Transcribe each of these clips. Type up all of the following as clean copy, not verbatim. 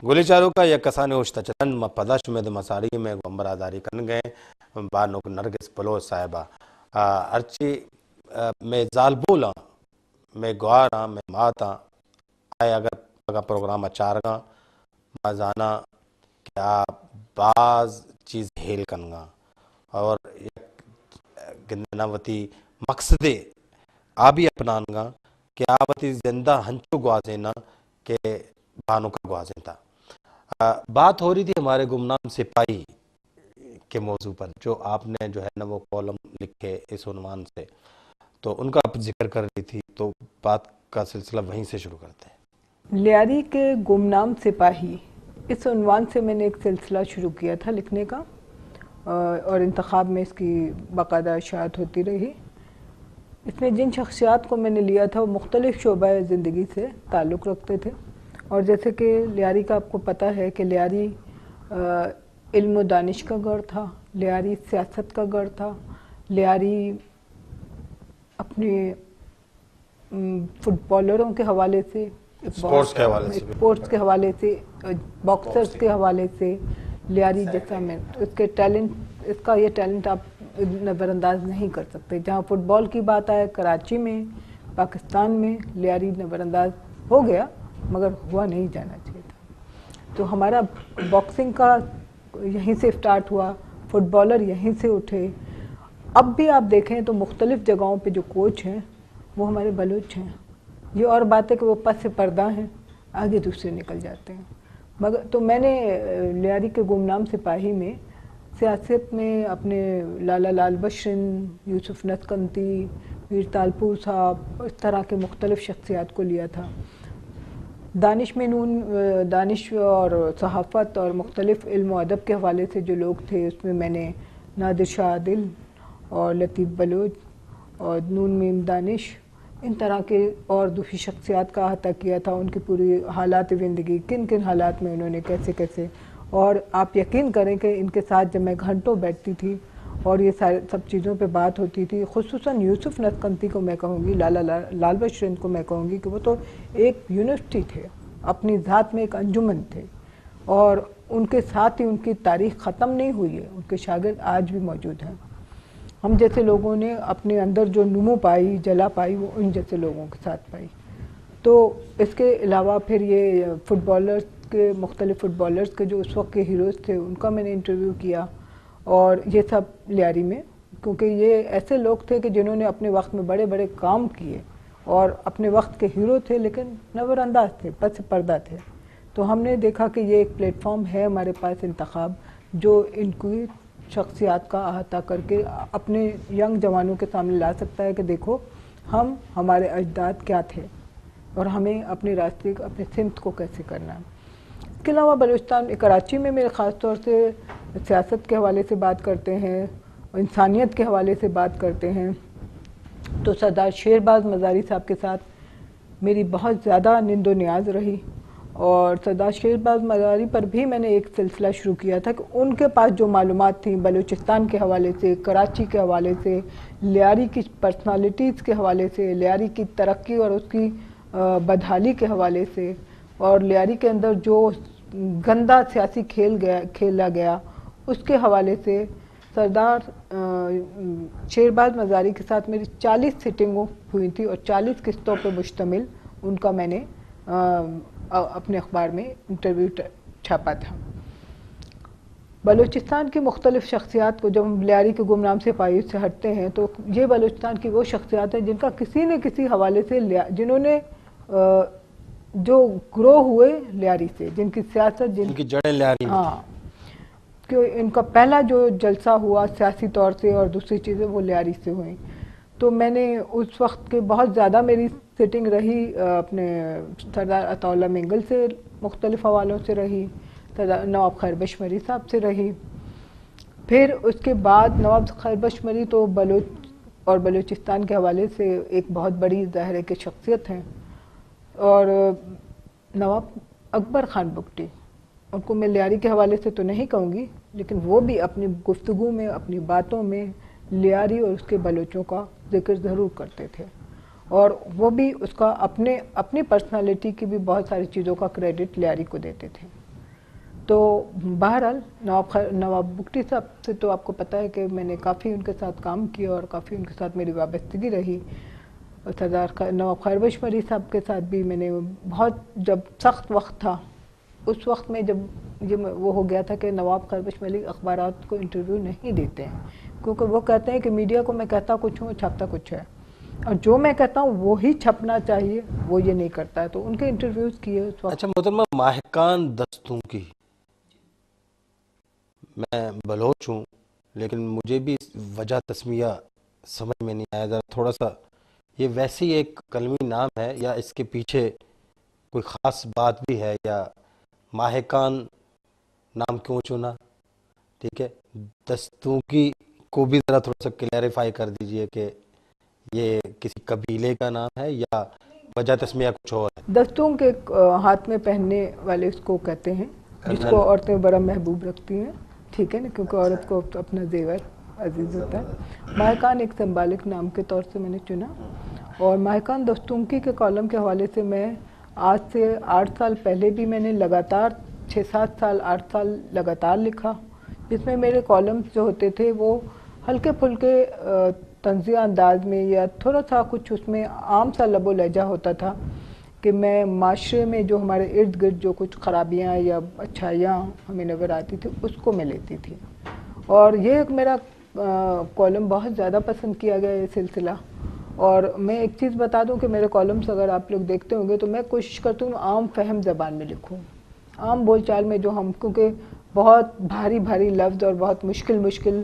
گلی چارو کا یک کسانی ہوشتا چتن ما پداش میں مساری میں گمبراداری کن گئے بانوک نرگس بلوچ صاحبہ ارچی میں زال بولا میں گوارا میں ماتا آئے اگر پروگرام اچارگا مازانا کیا بعض چیز ہیل کنگا اور گندناوتی مقصد آبی اپنانگا کہ آبتی زندہ ہنچو گوازینا کہ بانو کا گوازین تھا. بات ہو رہی تھی ہمارے گمنام سپاہی کے موضوع پر جو آپ نے جو ہے نا وہ کالم لکھے اس عنوان سے، تو ان کا آپ ذکر کر رہی تھی، تو بات کا سلسلہ وہیں سے شروع کرتے ہیں. لیاری کے گمنام سپاہی اس عنوان سے میں نے ایک سلسلہ شروع کیا تھا لکھنے کا، اور انتخاب میں اس کی باقاعدہ اشاعت ہوتی رہی. اس میں جن شخصیات کو میں نے لیا تھا وہ مختلف شعبہ زندگی سے تعلق رکھتے تھے، اور جیسے کہ لیاری کا آپ کو پتہ ہے کہ لیاری علم و دانش کا گڑھ تھا، لیاری سیاست کا گڑھ تھا، لیاری اپنے فٹ بالروں کے حوالے سے، اسپورٹس کے حوالے سے، باکسرز کے حوالے سے لیاری جیسا میں اس کے ٹیلنٹ، اس کا یہ ٹیلنٹ آپ نظر انداز نہیں کر سکتے. جہاں فٹ بال کی بات آئے کراچی میں، پاکستان میں لیاری نظر انداز ہو گیا مگر ہوا نہیں جانا چاہیے تھا. تو ہمارا باکسنگ کا یہیں سے سٹارٹ ہوا، فٹ بالر یہیں سے اٹھے. اب بھی آپ دیکھیں تو مختلف جگہوں پہ جو کوچ ہیں وہ ہمارے بلوچ ہیں. یہ اور بات ہے کہ وہ پس سے پردہ ہیں، آگے دوسرے نکل جاتے ہیں. مگر تو میں نے لیاری کے گمنام سپاہی میں سیاست میں اپنے لالا لال بشرن، یوسف نتکنتی، میر تالپور صاحب، اس طرح کے مختلف شخصیات کو لیا تھا. دانش میں دانش اور صحافت اور مختلف علم و ادب کے حوالے سے جو لوگ تھے اس میں میں نے نادر شاہ عادل اور لطیف بلوچ اور نون میم دانش، ان طرح کے اور دوسری شخصیات کا احاطہ کیا تھا، ان کی پوری حالات زندگی، کن کن حالات میں انہوں نے کیسے کیسے. اور آپ یقین کریں کہ ان کے ساتھ جب میں گھنٹوں بیٹھتی تھی اور یہ سب چیزوں پہ بات ہوتی تھی، خصوصاً یوسف نتکنتی کو میں کہوں گی، لالا لال بشرن کو میں کہوں گی کہ وہ تو ایک یونیورسٹی تھے، اپنی ذات میں ایک انجمن تھے، اور ان کے ساتھ ہی ان کی تاریخ ختم نہیں ہوئی ہے، ان کے شاگرد آج بھی موجود ہیں. ہم جیسے لوگوں نے اپنے اندر جو نمو پائی، جلا پائی، وہ ان جیسے لوگوں کے ساتھ پائی. تو اس کے علاوہ پھر یہ فٹ بالرز کے، مختلف فٹ بالرز کے جو اس وقت کے ہیروز تھے ان کا میں نے انٹرویو کیا، اور یہ سب لیاری میں، کیونکہ یہ ایسے لوگ تھے کہ جنہوں نے اپنے وقت میں بڑے بڑے کام کیے اور اپنے وقت کے ہیرو تھے لیکن نظر انداز تھے، پس پردہ تھے. تو ہم نے دیکھا کہ یہ ایک پلیٹ فارم ہے ہمارے پاس انتخاب، جو ان کی شخصیات کا احاطہ کر کے اپنے ینگ جوانوں کے سامنے لا سکتا ہے کہ دیکھو ہمارے اجداد کیا تھے اور ہمیں اپنے راستے، اپنے سمت کو کیسے کرنا ہے. اس کے علاوہ بلوچستان، کراچی میں میرے خاص طور سے سیاست کے حوالے سے بات کرتے ہیں، انسانیت کے حوالے سے بات کرتے ہیں، تو سردار شیرباز مزاری صاحب کے ساتھ میری بہت زیادہ نیند و نیاز رہی. اور سردار شیرباز مزاری پر بھی میں نے ایک سلسلہ شروع کیا تھا کہ ان کے پاس جو معلومات تھیں بلوچستان کے حوالے سے، کراچی کے حوالے سے، لیاری کی پرسنالٹیز کے حوالے سے، لیاری کی ترقی اور اس کی بدحالی کے حوالے سے، اور لیاری کے اندر جو گندا سیاسی کھیلا گیا اس کے حوالے سے، سردار شیرباز مزاری کے ساتھ میری 40 سیٹنگوں ہوئی تھی اور 40 قسطوں پر مشتمل ان کا میں نے اپنے اخبار میں انٹرویو چھاپا تھا. بلوچستان کی مختلف شخصیات کو جب ہم لیاری کے گمنام سپاہی سے ہٹتے ہیں تو یہ بلوچستان کی وہ شخصیات ہیں جن کا کسی نہ کسی حوالے سے، جنہوں نے جو گرو ہوئے لیاری سے، جن کی سیاست، جن کی جڑیں لیاری، ہاں، کہ ان کا پہلا جو جلسہ ہوا سیاسی طور سے اور دوسری چیزیں وہ لیاری سے ہوئیں. تو میں نے اس وقت کے بہت زیادہ میری سیٹنگ رہی اپنے سردار عطا اللہ منگل سے، مختلف حوالوں سے رہی، نواب خیر بشمری صاحب سے رہی. پھر اس کے بعد نواب خیر بشمری تو بلوچ اور بلوچستان کے حوالے سے ایک بہت بڑی ظاہر کی شخصیت ہیں، اور نواب اکبر خان بگٹی، ان کو میں لیاری کے حوالے سے تو نہیں کہوں گی لیکن وہ بھی اپنی گفتگو میں، اپنی باتوں میں لیاری اور اس کے بلوچوں کا ذکر ضرور کرتے تھے، اور وہ بھی اس کا اپنی پرسنالٹی کی بھی بہت ساری چیزوں کا کریڈٹ لیاری کو دیتے تھے. تو بہرحال نواب بگٹی صاحب سے تو آپ کو پتہ ہے کہ میں نے کافی ان کے ساتھ کام کیا اور کافی ان کے ساتھ میری وابستگی رہی. اور سردار نواب خیر بخش مری صاحب کے ساتھ بھی میں نے بہت، جب سخت وقت تھا اس وقت میں، جب یہ وہ ہو گیا تھا کہ نواب خیر بخش مری اخبارات کو انٹرویو نہیں دیتے ہیں کیونکہ وہ کہتے ہیں کہ میڈیا کو میں کہتا کچھ ہوں، چھاپتا کچھ ہے، اور جو میں کہتا ہوں وہی چھپنا چاہیے، وہ یہ نہیں کرتا ہے. تو ان کے انٹرویوز کیے اس وقت. اچھا محترمہ، ماہکان دستوں کی، میں بلوچ ہوں لیکن مجھے بھی وجہ تسمیہ سمجھ میں نہیں آیا، ذرا تھوڑا سا، یہ ویسے ہی ایک کلمی نام ہے یا اس کے پیچھے کوئی خاص بات بھی ہے، یا ماہکان نام کیوں چنا؟ ٹھیک ہے، دستوں کی کو بھی ذرا تھوڑا سا کلیریفائی کر دیجئے کہ یہ کسی قبیلے کا نام ہے یا وجہ تسمیہ کچھ اور ہے. دستوں کے ہاتھ میں پہننے والے اس کو کہتے ہیں، جس کو عورتیں بڑا محبوب رکھتی ہیں، ٹھیک ہے نا، کیونکہ عورت کو اپنا زیور عزیز ہوتا ہے. ماہکان ایک سمبالک نام کے طور سے میں نے چنا. اور ماہکان دستونکی کے کالم کے حوالے سے میں آج سے 8 سال پہلے بھی میں نے لگاتار 6-7 سال 8 سال لگاتار لکھا، جس میں میرے کالمز جو ہوتے تھے وہ ہلکے پھلکے طنزیہ انداز میں یا تھوڑا سا کچھ اس میں عام سا لب و لہجہ ہوتا تھا کہ میں معاشرے میں جو ہمارے ارد گرد جو کچھ خرابیاں یا اچھائیاں ہمیں نظر آتی تھی اس کو میں لیتی تھی. اور یہ ایک میرا کالم بہت زیادہ پسند کیا گیا یہ سلسلہ. اور میں ایک چیز بتا دوں کہ میرے کالمز اگر آپ لوگ دیکھتے ہوں گے تو میں کوشش کرتی ہوں عام فہم زبان میں لکھوں، عام بول چال میں، جو ہم، کیونکہ بہت بھاری بھاری لفظ اور بہت مشکل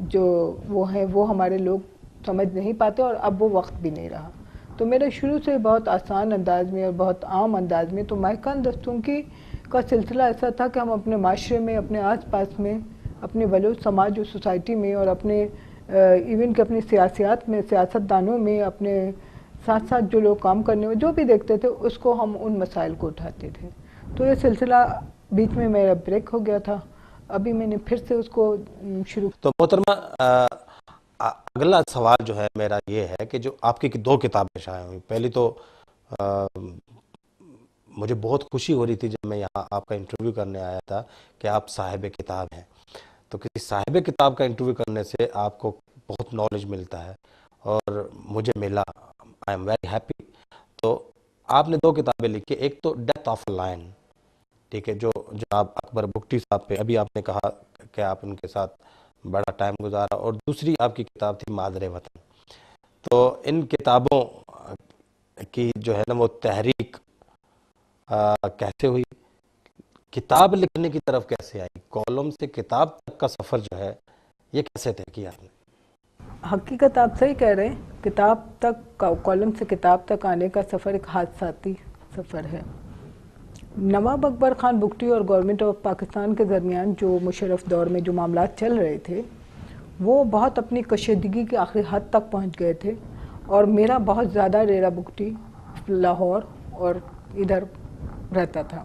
جو وہ ہیں وہ ہمارے لوگ سمجھ نہیں پاتے، اور اب وہ وقت بھی نہیں رہا. تو میرے شروع سے بہت آسان انداز میں اور بہت عام انداز میں تو ماہکان دستونکی کا سلسلہ ایسا تھا کہ ہم اپنے معاشرے میں، اپنے آس پاس میں، اپنے بلوچ سماج اور سوسائٹی میں، اور اپنے ایون کہ اپنی سیاسیات میں، سیاست دانوں میں، اپنے ساتھ ساتھ جو لوگ کام کرنے میں جو بھی دیکھتے تھے اس کو ہم ان مسائل کو اٹھاتے تھے. تو یہ سلسلہ بیچ میں میرا بریک ہو گیا تھا، ابھی میں نے پھر سے اس کو شروع. تو محترمہ، اگلا سوال جو ہے میرا یہ ہے کہ جو آپ کی 2 کتابیں شائع ہوئیں، پہلی تو مجھے بہت خوشی ہو رہی تھی جب میں یہاں آپ کا انٹرویو کرنے آیا تھا کہ آپ صاحب کتاب ہیں. تو کسی صاحب کتاب کا انٹرویو کرنے سے آپ کو بہت نالج ملتا ہے، اور مجھے ملا، آئی ایم ویری ہیپی. تو آپ نے 2 کتابیں لکھی، ایک تو ڈیتھ آف اے لائن، ٹھیک ہے، جو جناب اکبر بگٹی صاحب پہ ابھی آپ نے کہا کہ آپ ان کے ساتھ بڑا ٹائم گزارا، اور دوسری آپ کی کتاب تھی مادر وطن. تو ان کتابوں کی جو ہے نا وہ تحریک کیسے ہوئی، کتاب لکھنے کی طرف کیسے آئی، کالم سے کتاب تک کا سفر جو ہے یہ کیسے طے کیا آپ نے؟ حقیقت آپ صحیح کہہ رہے ہیں، کتاب تک، کالم سے کتاب تک آنے کا سفر ایک حادثاتی سفر ہے. نواب اکبر خان بگٹی اور گورنمنٹ آف پاکستان کے درمیان جو مشرف دور میں جو معاملات چل رہے تھے وہ بہت اپنی کشیدگی کے آخری حد تک پہنچ گئے تھے، اور میرا بہت زیادہ ڈیرہ بگٹی لاہور اور ادھر رہتا تھا.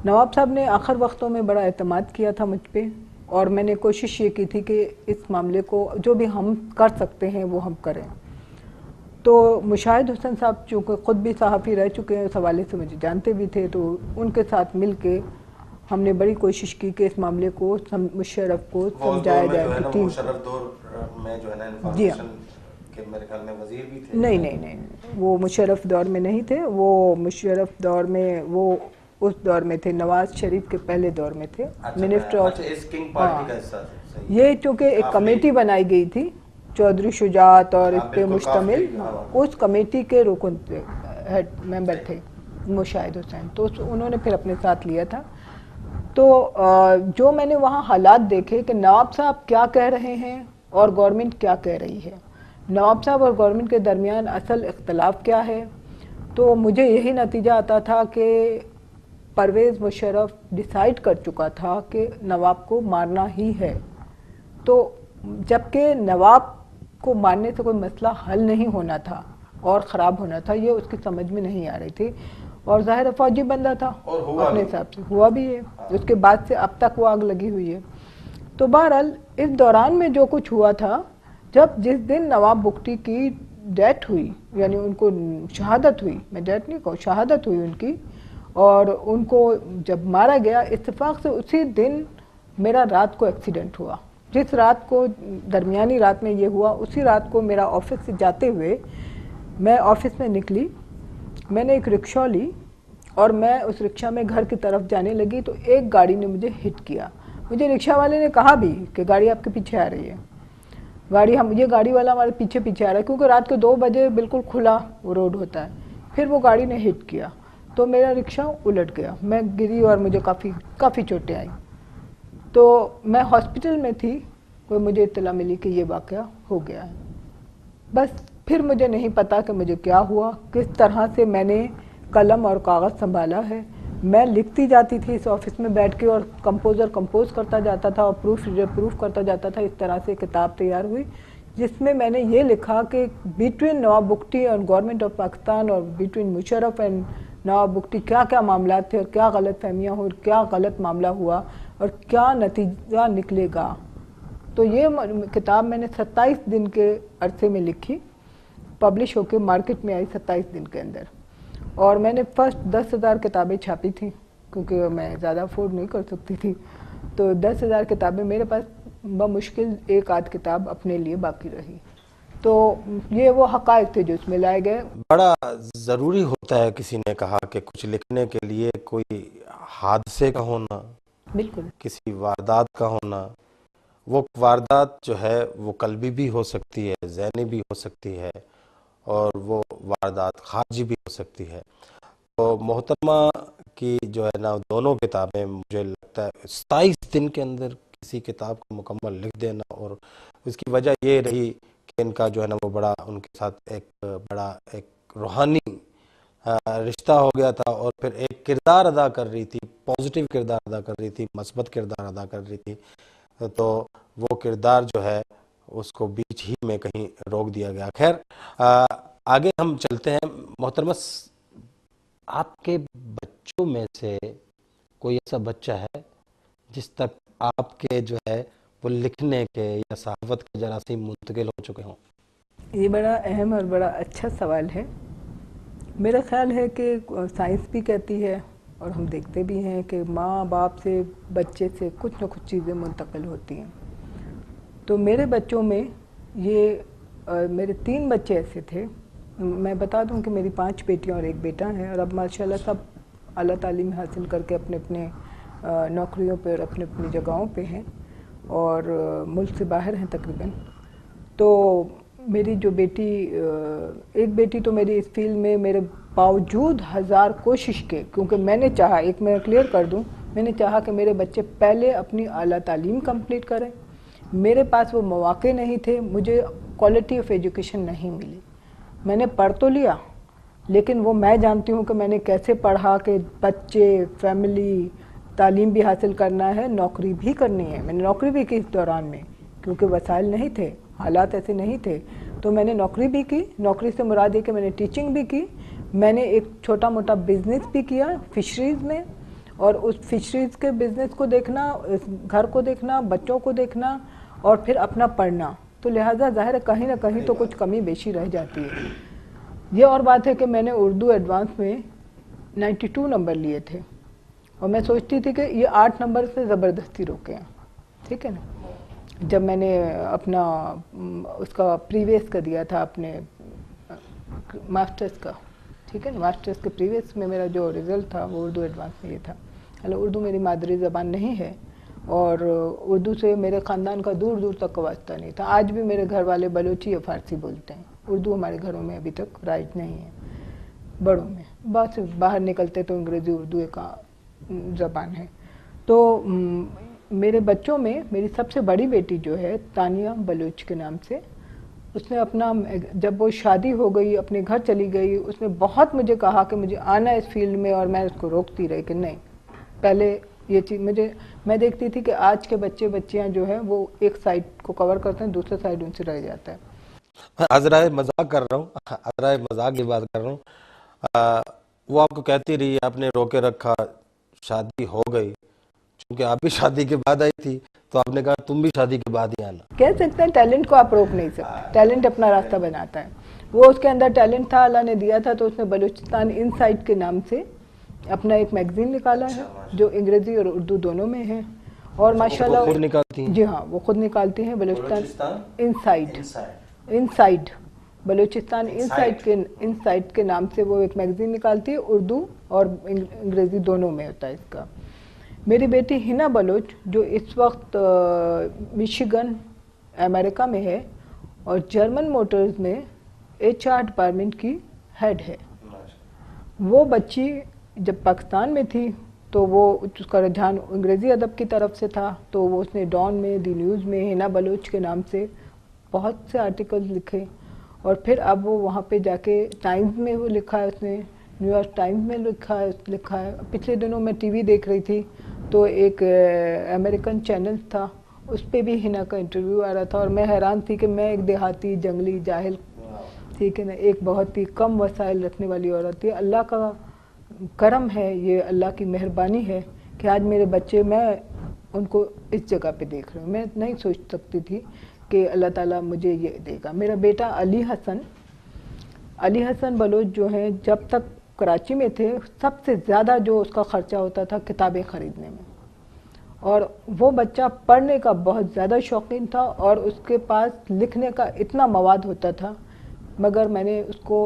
نواب صاحب نے آخر وقتوں میں بڑا اعتماد کیا تھا مجھ پہ، اور میں نے کوشش یہ کی تھی کہ اس معاملے کو جو بھی ہم کر سکتے ہیں وہ ہم کریں. تو مشاہد حسن صاحب چونکہ خود بھی صحافی رہ چکے ہیں، اس حوالے سے مجھے جانتے بھی تھے، تو ان کے ساتھ مل کے ہم نے بڑی کوشش کی کہ اس معاملے کو مشرف کو سمجھایا جائے کہ ٹیم. مشرف دور میں جو ہے نا جی ہاں، انفارمیشن کے میرے خیال میں وزیر بھی تھے. نہیں، وہ مشرف دور میں نہیں تھے، وہ مشرف دور میں، وہ اس دور میں تھے، نواز شریف کے پہلے دور میں تھے، منسٹر آف. اس کنگ پارٹی کا حصہ تھے. یہ چونکہ ایک کمیٹی بنائی گئی تھی چودھری شجاعت اور اس پہ مشتمل، اس کمیٹی کے رکن ہیڈ ممبر تھے مشاہد حسین، تو انہوں نے پھر اپنے ساتھ لیا تھا. تو جو میں نے وہاں حالات دیکھے کہ نواب صاحب کیا کہہ رہے ہیں اور گورنمنٹ کیا کہہ رہی ہے، نواب صاحب اور گورنمنٹ کے درمیان اصل اختلاف کیا ہے، تو مجھے یہی نتیجہ آتا تھا کہ پرویز مشرف ڈیسائیڈ کر چکا تھا کہ نواب کو مارنا ہی ہے. تو جبکہ نواب کو مارنے سے کوئی مسئلہ حل نہیں ہونا تھا اور خراب ہونا تھا، یہ اس کی سمجھ میں نہیں آ رہی تھی. اور ظاہر فوجی بندہ تھا، اپنے حساب سے ہوا بھی ہے، اس کے بعد سے اب تک وہ آگ لگی ہوئی ہے. تو بہرحال اس دوران میں جو کچھ ہوا تھا، جس دن نواب بگٹی کی ڈیتھ ہوئی، یعنی ان کو شہادت ہوئی، میں ڈیتھ نہیں کہوں، شہادت ہوئی ان کی، اور ان کو جب مارا گیا اتفاق سے اسی دن میرا رات کو ایکسیڈنٹ ہوا. جس رات کو درمیانی رات میں یہ ہوا اسی رات کو میرا آفس سے جاتے ہوئے میں آفس میں نکلی, میں نے ایک رکشہ لی اور میں اس رکشہ میں گھر کی طرف جانے لگی تو ایک گاڑی نے مجھے ہٹ کیا. مجھے رکشہ والے نے کہا بھی کہ گاڑی آپ کے پیچھے آ رہی ہے, یہ گاڑی والا ہمارے پیچھے پیچھے آ رہا ہے, کیونکہ رات کے 2 بجے بالکل کھلا وہ روڈ ہوتا ہے. پھر وہ گاڑی نے ہٹ کیا تو میرا رکشہ الٹ گیا, میں گری اور مجھے کافی چوٹیں آئیں. تو میں ہاسپٹل میں تھی تو مجھے اطلاع ملی کہ یہ واقعہ ہو گیا ہے. بس پھر مجھے نہیں پتا کہ مجھے کیا ہوا, کس طرح سے میں نے قلم اور کاغذ سنبھالا ہے. میں لکھتی جاتی تھی اس آفس میں بیٹھ کے اور کمپوز کرتا جاتا تھا اور پروف کرتا جاتا تھا. اس طرح سے کتاب تیار ہوئی جس میں میں نے یہ لکھا کہ بٹوین نواب بگٹی اور گورنمنٹ آف پاکستان اور بٹوین مشرف اینڈ نواب بگٹی کیا کیا معاملات تھے اور کیا غلط فہمیاں ہوئی اور کیا غلط معاملہ ہوا اور کیا نتیجہ نکلے گا. تو یہ کتاب میں نے 27 دن کے عرصے میں لکھی, پبلش ہو کے مارکیٹ میں آئی 27 دن کے اندر. اور میں نے فرسٹ 10,000 کتابیں چھاپی تھیں کیونکہ میں زیادہ افورڈ نہیں کر سکتی تھی. تو 10,000 کتابیں میرے پاس بمشکل 1 آدھ کتاب اپنے لیے باقی رہی. تو یہ وہ حقائق تھے جو اس میں لائے گئے. بڑا ضروری ہوتا ہے, کسی نے کہا کہ کچھ لکھنے کے لیے کوئی حادثے کا ہونا, بالکل کسی واردات کا ہونا. وہ واردات جو ہے وہ قلبی بھی ہو سکتی ہے, ذہنی بھی ہو سکتی ہے, اور وہ واردات خارجی بھی ہو سکتی ہے. تو محترمہ کی جو ہے نا دونوں کتابیں مجھے لگتا ہے 27 دن کے اندر کسی کتاب کو مکمل لکھ دینا, اور اس کی وجہ یہ رہی کہ ان کا جو ہے نا وہ بڑا ان کے ساتھ ایک روحانی رشتہ ہو گیا تھا, اور پھر ایک کردار ادا کر رہی تھی, پازیٹیو کردار ادا کر رہی تھی, مثبت کردار ادا کر رہی تھی. تو وہ کردار جو ہے اس کو بیچ ہی میں کہیں روک دیا گیا. خیر آگے ہم چلتے ہیں. محترمہ, آپ کے بچوں میں سے کوئی ایسا بچہ ہے جس تک آپ کے جو ہے وہ لکھنے کے یا صحافت کے جراثیم منتقل ہو چکے ہوں؟ یہ بڑا اہم اور بڑا اچھا سوال ہے. میرا خیال ہے کہ سائنس بھی کہتی ہے اور ہم دیکھتے بھی ہیں کہ ماں باپ سے بچے سے کچھ نہ کچھ چیزیں منتقل ہوتی ہیں. تو میرے بچوں میں یہ میرے 3 بچے ایسے تھے. میں بتا دوں کہ میری 5 بیٹیاں اور 1 بیٹا ہے, اور اب ماشاءاللہ سب اعلیٰ تعلیم حاصل کر کے اپنے اپنے نوکریوں پہ اور اپنی اپنی جگہوں پہ ہیں اور ملک سے باہر ہیں تقریباً. تو میری جو بیٹی 1 بیٹی تو میری اس فیلڈ میں میرے باوجود 1000 کوشش کے, کیونکہ میں نے چاہا, ایک میں کلیئر کر دوں, میں نے چاہا کہ میرے بچے پہلے اپنی اعلیٰ تعلیم کمپلیٹ کریں. میرے پاس وہ مواقع نہیں تھے, مجھے کوالٹی آف ایجوکیشن نہیں ملی. میں نے پڑھ تو لیا لیکن وہ میں جانتی ہوں کہ میں نے کیسے پڑھا کہ بچے, فیملی, تعلیم بھی حاصل کرنا ہے, نوکری بھی کرنی ہے. میں نے نوکری بھی کی اس دوران میں کیونکہ وسائل نہیں تھے, حالات ایسے نہیں تھے, تو میں نے نوکری بھی کی. نوکری سے مراد یہ کہ میں نے ٹیچنگ بھی کی, میں نے ایک چھوٹا موٹا بزنس بھی کیا فشریز میں, اور اس فشریز کے بزنس کو دیکھنا, گھر کو دیکھنا, بچوں کو دیکھنا اور پھر اپنا پڑھنا. تو لہٰذا ظاہر ہے کہیں نہ کہیں تو کچھ کمی بیشی رہ جاتی ہے. یہ اور بات ہے کہ میں نے اردو ایڈوانس میں 92 نمبر لیے تھے اور میں سوچتی تھی کہ یہ 8 نمبر سے زبردستی روکے ہیں. ٹھیک ہے نا, جب میں نے اپنا اس کا پریویس کا دیا تھا اپنے ماسٹرز کا, ٹھیک ہے نا, ماسٹرز کے پریویس میں میرا جو رزلٹ تھا وہ اردو ایڈوانس میں یہ تھا. اردو میری مادری زبان نہیں ہے اور اردو سے میرے خاندان کا دور دور تک کا واسطہ نہیں تھا. آج بھی میرے گھر والے بلوچی یا فارسی بولتے ہیں, اردو ہمارے گھروں میں ابھی تک رائج نہیں ہے. بڑوں میں بس باہر نکلتے تو انگریزی اردو ایک زبان ہے. تو میرے بچوں میں میری سب سے بڑی بیٹی جو ہے تانیہ بلوچ کے نام سے, اس نے اپنا, جب وہ شادی ہو گئی اپنے گھر چلی گئی, اس نے بہت مجھے کہا کہ مجھے آنا ہے اس فیلڈ میں, اور میں اس کو روکتی رہی کہ نہیں, پہلے یہ چیز میں دیکھتی تھی کہ آج کے بچیاں جو ہیں وہ ایک سائڈ کو کور کرتے ہیں, دوسرے سائڈ ان سے رہ جاتا ہے. عذرائے مذاق کر رہا ہوں, عذرائے مذاق کی بات کر رہا ہوں. وہ آپ کو کہتی رہی, آپ نے روکے رکھا, شادی ہو گئی, چونکہ آپ بھی شادی کے بعد آئی تھی تو آپ نے کہا تم بھی شادی کے بعد ہی آنا. کہہ سکتے ہیں ٹیلنٹ کو آپ روک نہیں سکتے, ٹیلنٹ اپنا راستہ بناتا ہے. وہ اس کے اندر ٹیلنٹ تھا, اللہ نے دیا تھا, تو اس نے بلوچستان انسائٹ کے نام سے اپنا ایک میگزین نکالا ہے جو انگریزی اور اردو دونوں میں ہے، اور ماشاءاللہ خود نکالتی ہیں؟ جی ہاں، وہ خود نکالتی ہیں. بلوچستان انسائیڈ بلوچستان انسائیڈ کے نام سے وہ ایک میگزین نکالتی ہے، اردو اور انگریزی دونوں میں ہوتا ہے اس کا. میری بیٹی ہنا بلوچ جو اس وقت میشیگن امریکہ میں ہے اور جرمن موٹرز میں HR ڈپارٹمنٹ کی ہیڈ ہے. وہ بچی جب پاکستان میں تھی تو وہ اس کا رجحان انگریزی ادب کی طرف سے تھا، تو وہ اس نے ڈان میں، دی نیوز میں ہنا بلوچ کے نام سے بہت سے آرٹیکلز لکھے، اور پھر اب وہ وہاں پہ جا کے ٹائمز میں وہ لکھا ہے، اس نے نیو یارک ٹائمز میں لکھا ہے. پچھلے دنوں میں ٹی وی دیکھ رہی تھی تو ایک امریکن چینل تھا، اس پہ بھی ہنا کا انٹرویو آ رہا تھا، اور میں حیران تھی کہ میں ایک دیہاتی جنگلی جاہل، ٹھیک ہے نا، ایک بہت ہی کم وسائل رکھنے والی عورت تھی. اللہ کا کرم ہے، یہ اللہ کی مہربانی ہے کہ آج میرے بچے، میں ان کو اس جگہ پہ دیکھ رہی ہوں. میں نہیں سوچ سکتی تھی کہ اللہ تعالیٰ مجھے یہ دے گا. میرا بیٹا علی حسن بلوچ جو ہیں، جب تک کراچی میں تھے سب سے زیادہ جو اس کا خرچہ ہوتا تھا کتابیں خریدنے میں، اور وہ بچہ پڑھنے کا بہت زیادہ شوقین تھا اور اس کے پاس لکھنے کا اتنا مواد ہوتا تھا. مگر میں نے اس کو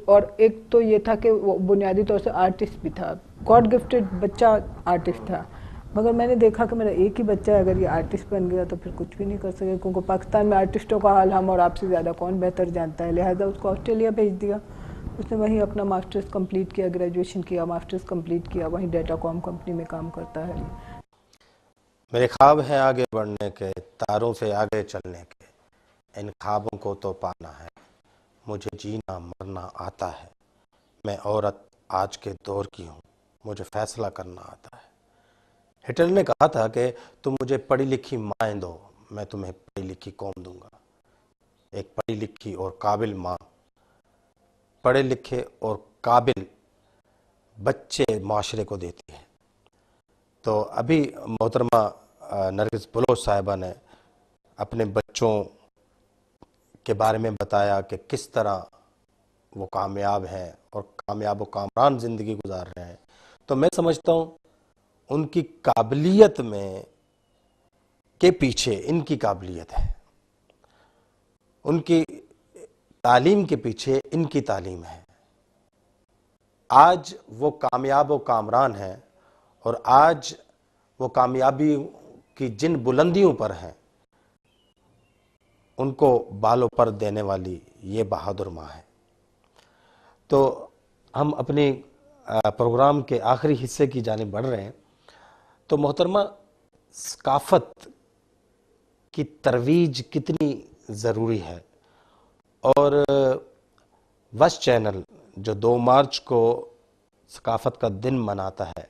اور ایک تو یہ تھا کہ وہ بنیادی طور سے آرٹسٹ بھی تھا، گاڈ گفٹڈ بچہ آرٹسٹ تھا. مگر میں نے دیکھا کہ میرا ایک ہی بچہ ہے، اگر یہ آرٹسٹ بن گیا تو پھر کچھ بھی نہیں کر سکے، کیونکہ پاکستان میں آرٹسٹوں کا حال ہم اور آپ سے زیادہ کون بہتر جانتا ہے. لہٰذا اس کو آسٹریلیا بھیج دیا. اس نے وہیں اپنا ماسٹرز کمپلیٹ کیا، گریجویشن کیا، ماسٹرز کمپلیٹ کیا، وہیں ڈیٹا کام کمپنی میں کام کرتا ہے. میرے خواب ہیں آگے بڑھنے کے، تاروں سے آگے چلنے کے، ان خوابوں کو تو پانا ہے، مجھے جینا مرنا آتا ہے، میں عورت آج کے دور کی ہوں، مجھے فیصلہ کرنا آتا ہے. ہٹلر نے کہا تھا کہ تم مجھے پڑھی لکھی مائیں دو، میں تمہیں پڑھی لکھی قوم دوں گا. ایک پڑھی لکھی اور قابل ماں، پڑھے لکھے اور قابل بچے معاشرے کو دیتی ہے. تو ابھی محترمہ نرگس بلوچ صاحبہ نے اپنے بچوں کے بارے میں بتایا کہ کس طرح وہ کامیاب ہیں اور کامیاب و کامران زندگی گزار رہے ہیں. تو میں سمجھتا ہوں ان کی قابلیت میں کے پیچھے ان کی قابلیت ہے، ان کی تعلیم کے پیچھے ان کی تعلیم ہے. آج وہ کامیاب و کامران ہیں، اور آج وہ کامیابی کی جن بلندیوں پر ہیں ان کو بالوں پر دینے والی یہ بہادر ماں ہے. تو ہم اپنی پروگرام کے آخری حصے کی جانب بڑھ رہے ہیں. تو محترمہ، ثقافت کی ترویج کتنی ضروری ہے، اور وش چینل جو 2 مارچ کو ثقافت کا دن مناتا ہے،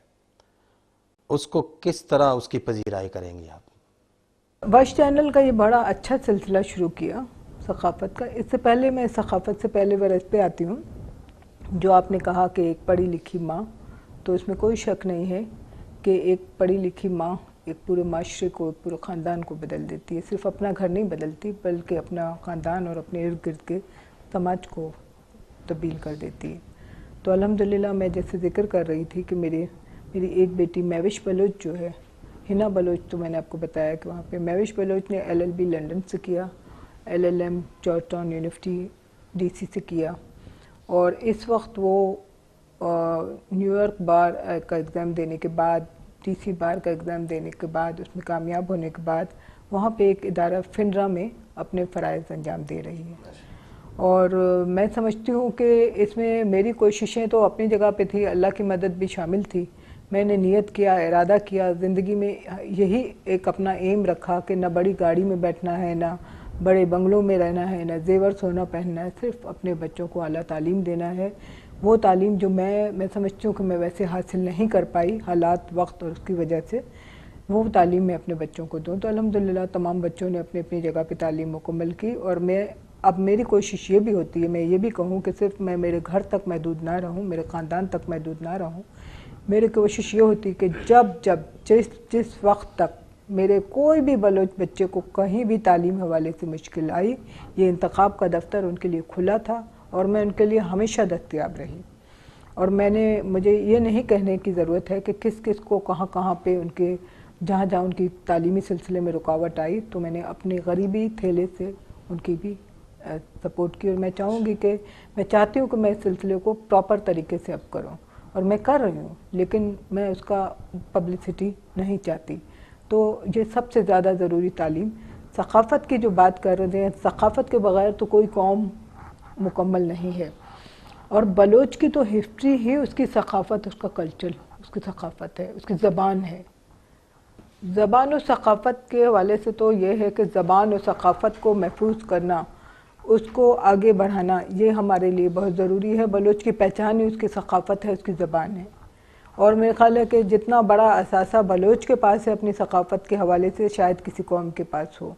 اس کو کس طرح اس کی پذیرائی کریں گی آپ؟ وش چینل کا یہ بڑا اچھا سلسلہ شروع کیا ثقافت کا. اس سے پہلے میں ثقافت سے پہلے ورث پہ آتی ہوں. جو آپ نے کہا کہ ایک پڑھی لکھی ماں، تو اس میں کوئی شک نہیں ہے کہ ایک پڑھی لکھی ماں ایک پورے معاشرے کو، پورے خاندان کو بدل دیتی ہے. صرف اپنا گھر نہیں بدلتی بلکہ اپنا خاندان اور اپنے ارد گرد کے سماج کو تبدیل کر دیتی ہے. تو الحمدللہ میں جیسے ذکر کر رہی تھی کہ میری ایک بیٹی میوش بلوچ جو ہے، ہنا بلوچ، تو میں نے آپ کو بتایا کہ وہاں پہ میوش بلوچ نے LLB لنڈن سے کیا، LLM George town university DC سے کیا، اور اس وقت وہ نیو یارک بار کا ایگزام دینے کے بعد، DC بار کا ایگزام دینے کے بعد، اس میں کامیاب ہونے کے بعد وہاں پہ ایک ادارہ فنرا میں اپنے فرائض انجام دے رہی ہے. اور میں سمجھتی ہوں کہ اس میں میری کوششیں تو اپنی جگہ پہ تھی، اللہ کی مدد بھی شامل تھی. میں نے نیت کیا، ارادہ کیا، زندگی میں یہی ایک اپنا ایم رکھا کہ نہ بڑی گاڑی میں بیٹھنا ہے، نہ بڑے بنگلوں میں رہنا ہے، نہ زیور سونا پہننا ہے، صرف اپنے بچوں کو اعلیٰ تعلیم دینا ہے. وہ تعلیم جو میں سمجھتی ہوں کہ میں ویسے حاصل نہیں کر پائی، حالات، وقت اور اس کی وجہ سے، وہ تعلیم میں اپنے بچوں کو دوں. تو الحمدللہ تمام بچوں نے اپنی اپنی جگہ پہ تعلیم مکمل کی. اور اب میری کوشش یہ بھی ہوتی ہے، میں یہ بھی کہوں کہ صرف میں میرے گھر تک محدود نہ رہوں، میرے خاندان تک محدود نہ رہوں. میری کوشش یہ ہوتی کہ جس وقت تک میرے کوئی بھی بلوچ بچے کو کہیں بھی تعلیم حوالے سے مشکل آئی، یہ انتخاب کا دفتر ان کے لیے کھلا تھا اور میں ان کے لیے ہمیشہ دستیاب رہی. اور مجھے یہ نہیں کہنے کی ضرورت ہے کہ کس کس کو کہاں کہاں پہ ان کے جہاں جہاں ان کی تعلیمی سلسلے میں رکاوٹ آئی تو میں نے اپنی غریبی تھیلے سے ان کی بھی سپورٹ کی، اور میں چاہوں گی کہ میں چاہتی ہوں کہ میں اس سلسلے کو پراپر طریقے سے اب کروں، اور میں کر رہی ہوں، لیکن میں اس کا پبلسٹی نہیں چاہتی۔ تو یہ سب سے زیادہ ضروری تعلیم، ثقافت کی جو بات کر رہے ہیں، ثقافت کے بغیر تو کوئی قوم مکمل نہیں ہے، اور بلوچ کی تو ہسٹری ہی اس کی ثقافت، اس کا کلچر، اس کی ثقافت ہے، اس کی زبان ہے۔ زبان و ثقافت کے حوالے سے تو یہ ہے کہ زبان و ثقافت کو محفوظ کرنا، اس کو آگے بڑھانا، یہ ہمارے لیے بہت ضروری ہے۔ بلوچ کی پہچان ہی اس کی ثقافت ہے، اس کی زبان ہے، اور میرے خیال ہے کہ جتنا بڑا اثاثہ بلوچ کے پاس ہے اپنی ثقافت کے حوالے سے شاید کسی قوم کے پاس ہو۔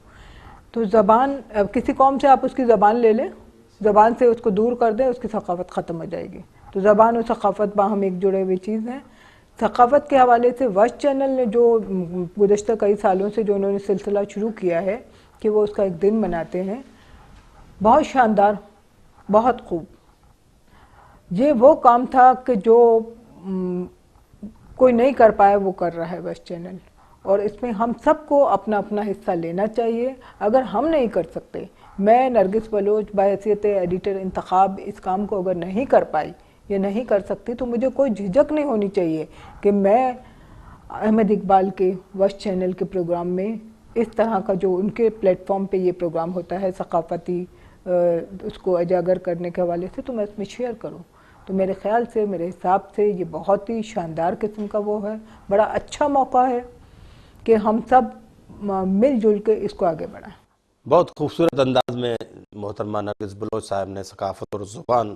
تو زبان، کسی قوم سے آپ اس کی زبان لے لیں، زبان سے اس کو دور کر دیں، اس کی ثقافت ختم ہو جائے گی۔ تو زبان و ثقافت باہم ایک جڑے ہوئی چیز ہیں۔ ثقافت کے حوالے سے وش چینل نے جو گزشتہ کئی سالوں سے جو انہوں نے سلسلہ شروع کیا ہے کہ وہ اس کا ایک دن مناتے ہیں، بہت شاندار، بہت خوب۔ یہ وہ کام تھا کہ جو کوئی نہیں کر پایا وہ کر رہا ہے وش چینل، اور اس میں ہم سب کو اپنا اپنا حصہ لینا چاہیے۔ اگر ہم نہیں کر سکتے، میں نرگس بلوچ بحیثیت ایڈیٹر انتخاب اس کام کو اگر نہیں کر پائی یا نہیں کر سکتی تو مجھے کوئی جھجک نہیں ہونی چاہیے کہ میں احمد اقبال کے وش چینل کے پروگرام میں اس طرح کا جو ان کے پلیٹ فارم پہ یہ پروگرام ہوتا ہے ثقافتی اس کو اجاگر کرنے کے حوالے سے، تو میں اس میں شیئر کروں۔ تو میرے خیال سے، میرے حساب سے یہ بہت ہی شاندار قسم کا وہ ہے، بڑا اچھا موقع ہے کہ ہم سب مل جل کے اس کو آگے بڑھائیں۔ بہت خوبصورت انداز میں محترمہ نرگس بلوچ صاحب نے ثقافت اور زبان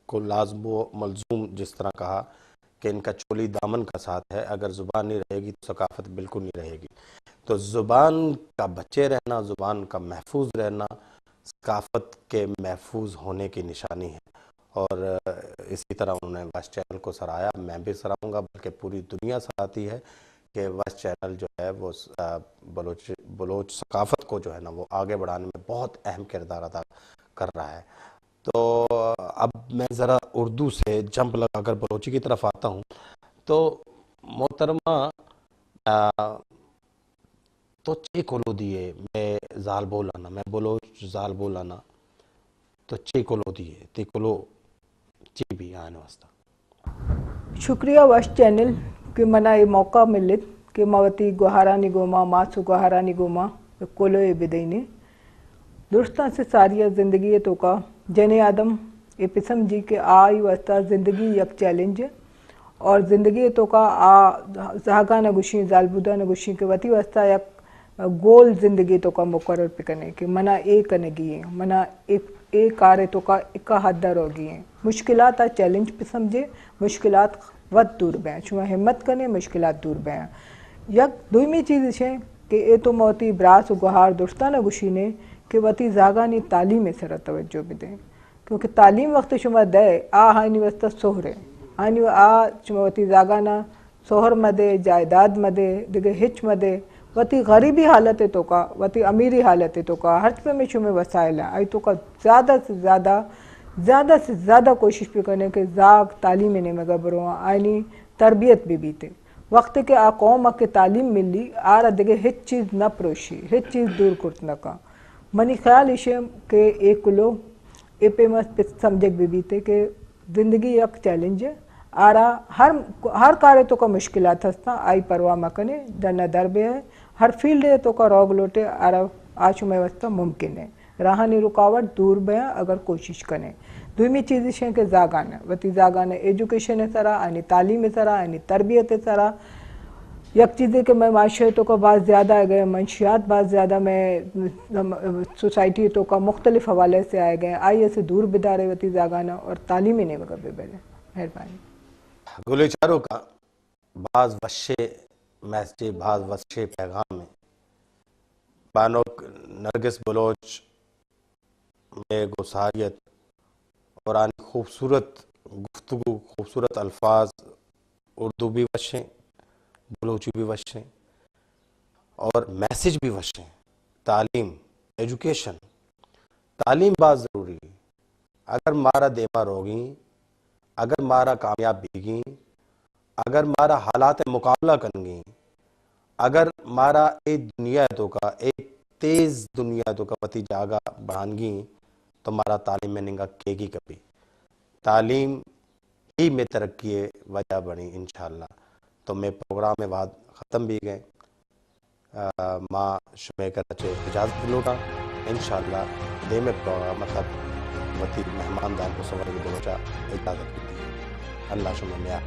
کو لازم و ملزوم جس طرح کہا کہ ان کا چولی دامن کا ساتھ ہے، اگر زبان نہیں رہے گی تو ثقافت بالکل نہیں رہے گی۔ تو زبان کا بچے رہنا، زبان کا محفوظ رہنا ثقافت کے محفوظ ہونے کی نشانی ہے، اور اسی طرح انہوں نے وائس چینل کو سراہا۔ میں بھی سراہوں گا، بلکہ پوری دنیا سراہتی ہے کہ وائس چینل جو ہے وہ بلوچ ثقافت کو جو ہے نا وہ آگے بڑھانے میں بہت اہم کردار ادا کر رہا ہے۔ تو اب میں ذرا اردو سے جمپ لگا کر بلوچی کی طرف آتا ہوں۔ تو محترمہ تو چے کلو دیے میں زال بولانا، میں بلوچ زال بولانا تو چے کلو دیے تی کلو چی بھی آنے واسطہ۔ شکریہ وش چینل کہ منا یہ موقع ملت کہ موتی گوہارانی گوما ماسو گوہارانی گوما کولو بدینے درستان سے ساریہ زندگی تو کا جن آدم یہ پسم جی کہ آئی واسطہ زندگی یک چیلنج ہے، اور زندگی تو کا زہاگا نگوشی زالبودہ نگوشی کے وتی واسطہ یک گول زندگی تو کا مقرر پکنے کہ منا ایک کنگی ہیں، منا ایک کارے تو کا اکا حد رو گی ہیں۔ مشکلات چیلنج پہ سمجھے، مشکلات ود دور بیں، شما ہمت کنے مشکلات دور بیں۔ یک دومی چیز ہے کہ اے تو موتی براس و گوہار درستانہ گوشی نے کہ وتی زاگانی تعلیم سر توجہ بھی دیں، کیونکہ تعلیم وقت شما دے آئینی واسطہ سہرے آئینی شما وتی زاگانا سہر مدے جائیداد مدے دیگے ہچ مدے وتی غریبی حالت تو کا وتی امیری حالت تو کا ہر پہ میں شما وسائل ہیں آئی تو کا زیادہ سے زیادہ کوشش بھی کرنے کہ زاگ تعلیم نے مگا برو آئینی تربیت بھی بیتے وقت کے قوم کے تعلیم ملی آرہ دیگے ہچ چیز نہ پروشی، ہچ چیز دور کرت نہ کا منی خیال اسے کہ ایک کلو اے پہ مست سمجھک بھی بیتے کہ زندگی یک چیلنج ہے، آرہ ہر کارے تو کا مشکلات ہستا آئی پرواہ مکنے درنہ دربے ہے، ہر فیلڈ ہے تو کا روگ لوٹے آرہ آشو میں واسطہ ممکن ہے، راہانی رکاوٹ دور بیاں اگر کوشش کریں۔ دومی چیز ہے کہ زاگانا وتی زاگانا ایجوکیشن سرا آنی تعلیم سرا آنی تربیت سرا یک چیز ہے کہ میں معاشرتوں کا بہت زیادہ آئے گئے، منشیات بہت زیادہ میں سوسائٹی تو کا مختلف حوالے سے آئے گئے، آئیے سے دور بدارے وتی زاگانا اور تعلیمی نہیں مگر بے بڑے۔ مہربانی۔ گلے چاروں کا بعض وشے میسجے بعض وشے پیغام میں بانوک نرگس بلوچ میں گساریت اور آنی خوبصورت گفتگو، خوبصورت الفاظ اردو بھی وشیں، بلوچی بھی وشیں اور میسج بھی وشیں۔ تعلیم، ایجوکیشن، تعلیم بات ضروری ہے۔ اگر مارا دیما روگی اگر مارا کامیاب بھی اگر مارا حالات مقابلہ کنگی اگر مارا ایک دنیا تو کا ایک تیز دنیا تو کا پتی جاگا بڑھانگی تو مارا تعلیم میں ننگا کے گی کبھی تعلیم ہی میں ترقی وجہ بنی انشاءاللہ. تو میں پروگرام میں بعد ختم بھی گئے ماں شمع کراچے اجازت لوٹا انشاءاللہ دے میں پروگرام مطلب وتی مہمان دار کو سوال کی بلوچا اجازت دی اللہ شمع میں